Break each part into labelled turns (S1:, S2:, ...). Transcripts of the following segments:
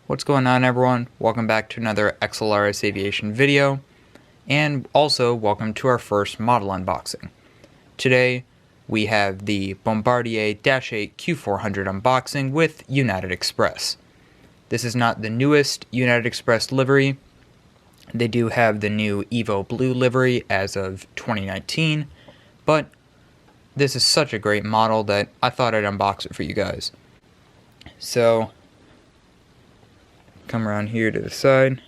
S1: What's going on, everyone? Welcome back to another XLRS aviation video, and also welcome to our first model unboxing. Today we have the Bombardier Dash 8 Q400 unboxing with United Express. This is not the newest United Express livery. They do have the new Evo Blue livery as of 2019, but this is such a great model that I thought I'd unbox it for you guys. So come around here to the side.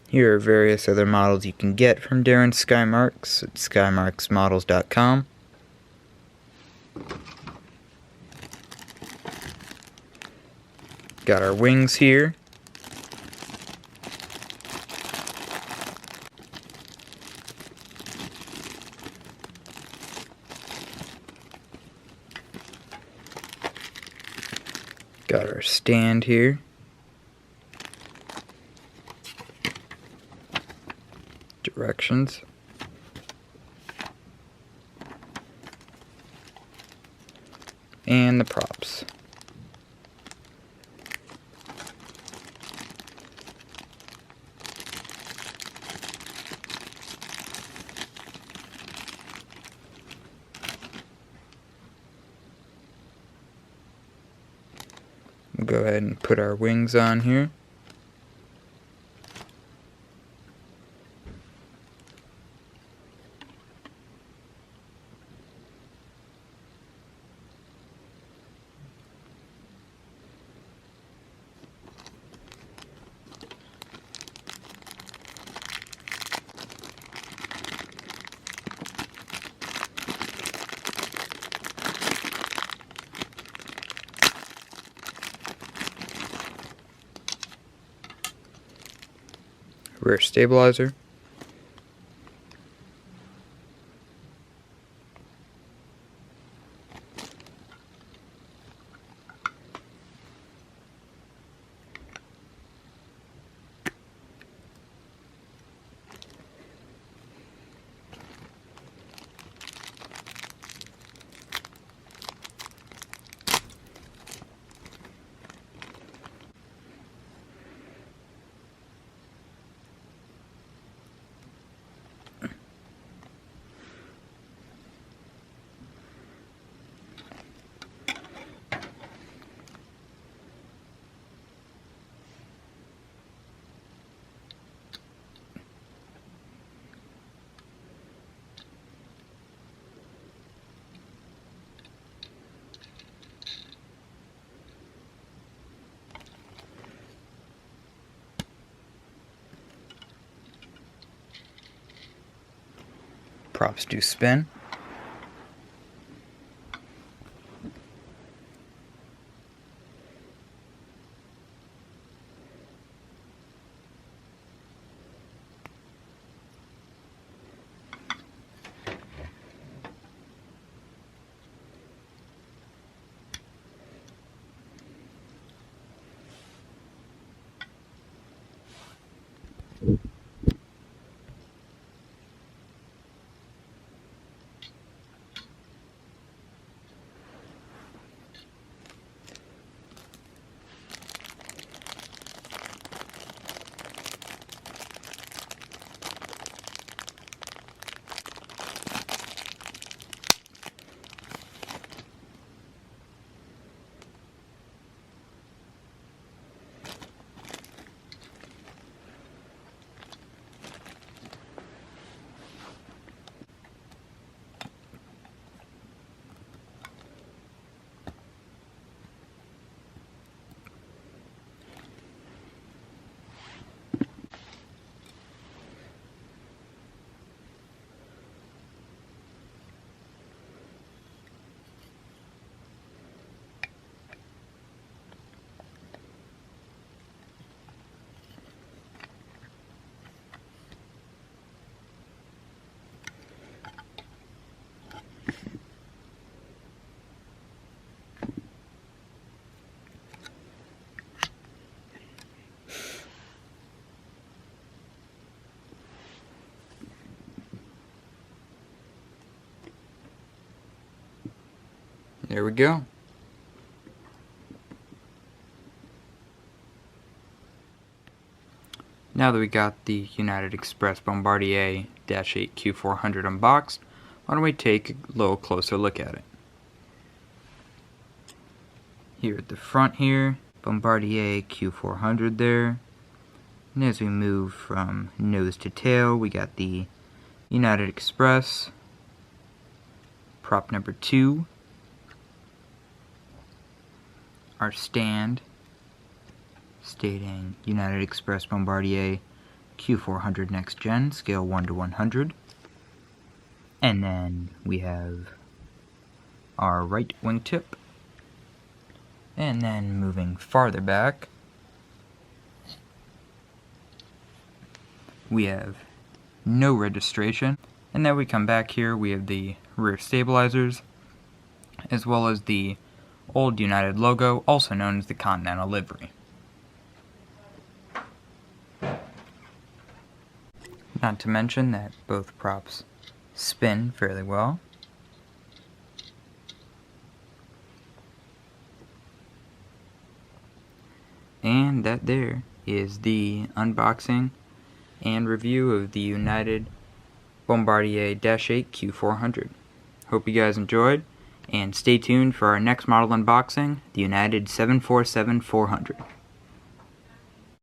S1: Here are various other models you can get from Darren's Skymarks at skymarksmodels.com. Got our wings here. Got our stand here. Directions. And the props. We'll go ahead and put our wings on here. Rear stabilizer. Props do spin. There we go. Now that we got the United Express Bombardier -8 Q400 unboxed, why don't we take a little closer look at it. Here at the front here, Bombardier Q400 there. And as we move from nose to tail, we got the United Express, prop number 2, our stand stating United Express Bombardier Q400 Next Gen, scale 1 to 100. And then we have our right wingtip. And then moving farther back, we have no registration. And then we come back here, we have the rear stabilizers, as well as the old United logo, also known as the Continental livery. Not to mention that both props spin fairly well. And that there is the unboxing and review of the United Bombardier -8 Q400. Hope you guys enjoyed, and stay tuned for our next model unboxing, the United 747-400.